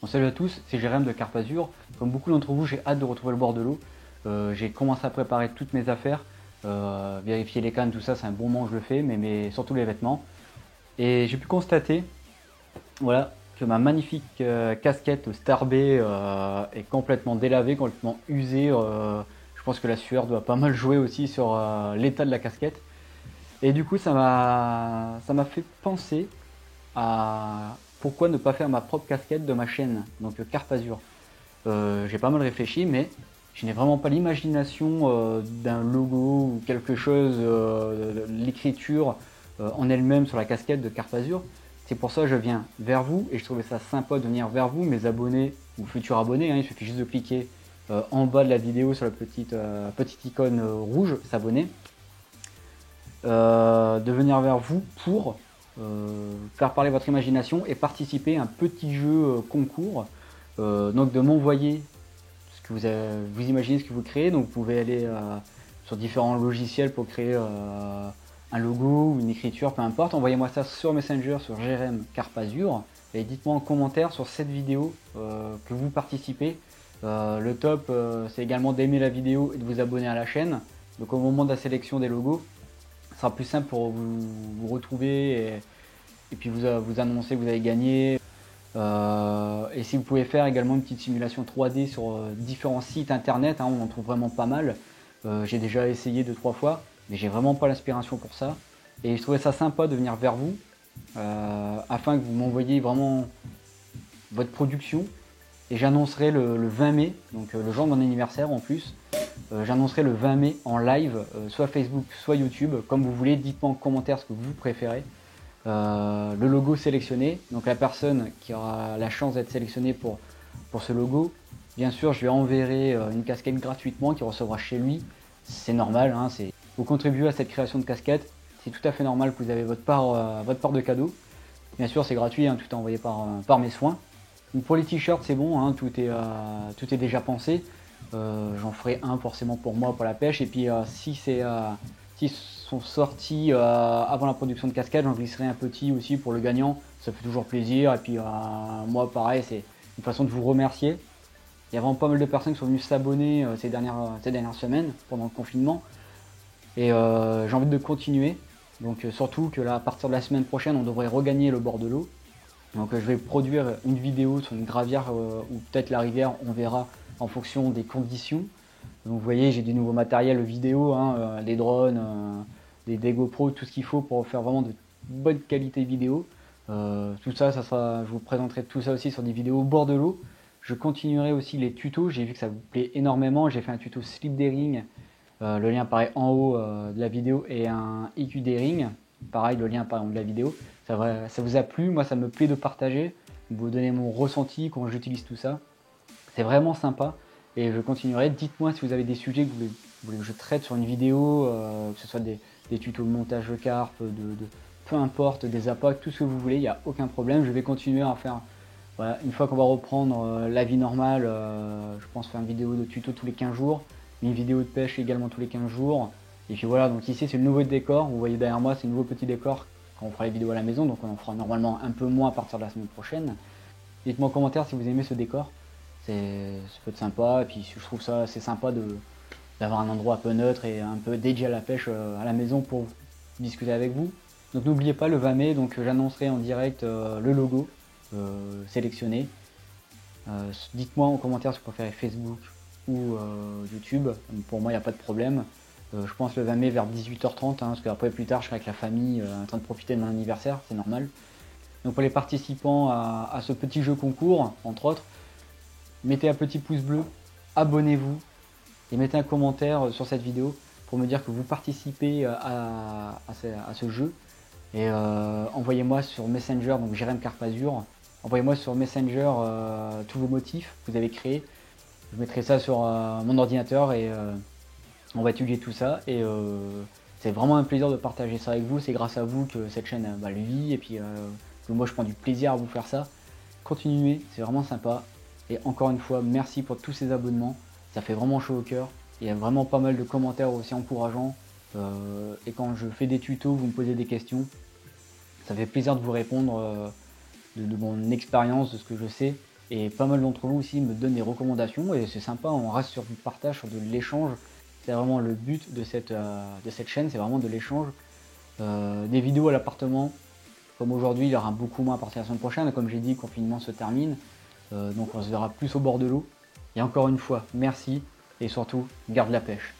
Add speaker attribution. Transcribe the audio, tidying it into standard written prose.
Speaker 1: Bon, salut à tous, c'est Jérém de Carpe Azur. Comme beaucoup d'entre vous, j'ai hâte de retrouver le bord de l'eau. J'ai commencé à préparer toutes mes affaires, vérifier les cannes, tout ça, c'est un bon moment, je le fais, mais surtout les vêtements. Et j'ai pu constater, voilà, que ma magnifique casquette Starbay est complètement délavée, complètement usée. Je pense que la sueur doit pas mal jouer aussi sur l'état de la casquette. Et du coup, ça m'a fait penser à pourquoi ne pas faire ma propre casquette de ma chaîne, donc Carpe Azur. J'ai pas mal réfléchi, mais je n'ai vraiment pas l'imagination d'un logo ou quelque chose, l'écriture en elle-même sur la casquette de Carpe Azur. C'est pour ça que je viens vers vous et je trouvais ça sympa de venir vers vous, mes abonnés ou futurs abonnés. Hein, il suffit juste de cliquer en bas de la vidéo sur la petite icône rouge, s'abonner. De venir vers vous pour faire parler votre imagination et participer à un petit jeu concours. Donc de m'envoyer ce que vous imaginez, ce que vous créez. Donc vous pouvez aller sur différents logiciels pour créer un logo ou une écriture, peu importe. Envoyez-moi ça sur Messenger, sur Jérém Carpe Azur. Et dites-moi en commentaire sur cette vidéo que vous participez. Le top, c'est également d'aimer la vidéo et de vous abonner à la chaîne. Donc au moment de la sélection des logos, ce sera plus simple pour vous retrouver et puis vous annoncer que vous avez gagné. Et si vous pouvez faire également une petite simulation 3D sur différents sites internet, hein, on en trouve vraiment pas mal. J'ai déjà essayé 2-3 fois, mais j'ai vraiment pas l'inspiration pour ça. Et je trouvais ça sympa de venir vers vous, afin que vous m'envoyiez vraiment votre production. Et j'annoncerai le 20 mai, donc le jour de mon anniversaire en plus. J'annoncerai le 20 mai en live, soit Facebook, soit YouTube, comme vous voulez. Dites-moi en commentaire ce que vous préférez. Le logo sélectionné, donc la personne qui aura la chance d'être sélectionnée pour ce logo, bien sûr je lui enverrai une casquette gratuitement qu'il recevra chez lui. C'est normal, hein, vous contribuez à cette création de casquette, c'est tout à fait normal que vous avez votre part de cadeau. Bien sûr c'est gratuit, hein, tout est envoyé par mes soins. Donc pour les t-shirts c'est bon, hein, tout est déjà pensé. J'en ferai un forcément pour moi pour la pêche, et puis si sont sortis avant la production de cascade, j'en glisserai un petit aussi pour le gagnant, ça fait toujours plaisir. Et puis moi pareil, c'est une façon de vous remercier. Il y a vraiment pas mal de personnes qui sont venues s'abonner ces dernières semaines pendant le confinement, et j'ai envie de continuer. Donc surtout que là, à partir de la semaine prochaine, on devrait regagner le bord de l'eau. Donc je vais produire une vidéo sur une gravière ou peut-être la rivière, on verra en fonction des conditions. Donc vous voyez, j'ai du nouveau matériel vidéo, hein, des drones, des GoPro, tout ce qu'il faut pour faire vraiment de bonne qualité vidéo. Tout ça, je vous présenterai tout ça aussi sur des vidéos au bord de l'eau. Je continuerai aussi les tutos, j'ai vu que ça vous plaît énormément. J'ai fait un tuto slip daring, le lien apparaît en haut de la vidéo, et un IQ daring, pareil, le lien apparaît en haut de la vidéo. Ça vous a plu, moi ça me plaît de partager, de vous donner mon ressenti, comment j'utilise tout ça. C'est vraiment sympa et je continuerai. Dites-moi si vous avez des sujets que vous voulez que je traite sur une vidéo, que ce soit des tutos de montage de carpe, peu importe, des appâts, tout ce que vous voulez, il n'y a aucun problème. Je vais continuer à faire, voilà, une fois qu'on va reprendre la vie normale, je pense faire une vidéo de tuto tous les 15 jours, une vidéo de pêche également tous les 15 jours. Et puis voilà, donc ici c'est le nouveau décor, vous voyez derrière moi c'est le nouveau petit décor quand on fera les vidéos à la maison, donc on en fera normalement un peu moins à partir de la semaine prochaine. Dites-moi en commentaire si vous aimez ce décor. Ça peut être sympa, et puis je trouve ça assez sympa d'avoir un endroit un peu neutre et un peu dédié à la pêche à la maison pour discuter avec vous. Donc n'oubliez pas, le 20 mai, donc j'annoncerai en direct le logo sélectionné. Dites-moi en commentaire si vous préférez Facebook ou YouTube. Pour moi il n'y a pas de problème. Je pense le 20 mai vers 18h30, hein, parce qu'après plus tard je serai avec la famille en train de profiter de mon anniversaire, c'est normal. Donc pour les participants à ce petit jeu concours, entre autres, mettez un petit pouce bleu, abonnez-vous et mettez un commentaire sur cette vidéo pour me dire que vous participez à ce jeu. Et envoyez-moi sur Messenger, donc Jérém Carpe Azur, envoyez-moi sur Messenger tous vos motifs que vous avez créés. Je mettrai ça sur mon ordinateur et on va étudier tout ça. Et c'est vraiment un plaisir de partager ça avec vous. C'est grâce à vous que cette chaîne le vit, et puis que moi je prends du plaisir à vous faire ça. Continuez, c'est vraiment sympa. Et encore une fois, merci pour tous ces abonnements. Ça fait vraiment chaud au cœur. Il y a vraiment pas mal de commentaires aussi encourageants. Et quand je fais des tutos, vous me posez des questions. Ça fait plaisir de vous répondre de mon expérience, de ce que je sais. Et pas mal d'entre vous aussi me donnent des recommandations et c'est sympa, on reste sur du partage, sur de l'échange. C'est vraiment le but de cette chaîne, c'est vraiment de l'échange. Des vidéos à l'appartement, comme aujourd'hui, il y aura beaucoup moins à partir de la semaine prochaine. Comme j'ai dit, le confinement se termine, donc on se verra plus au bord de l'eau. Et encore une fois, merci et surtout, garde la pêche.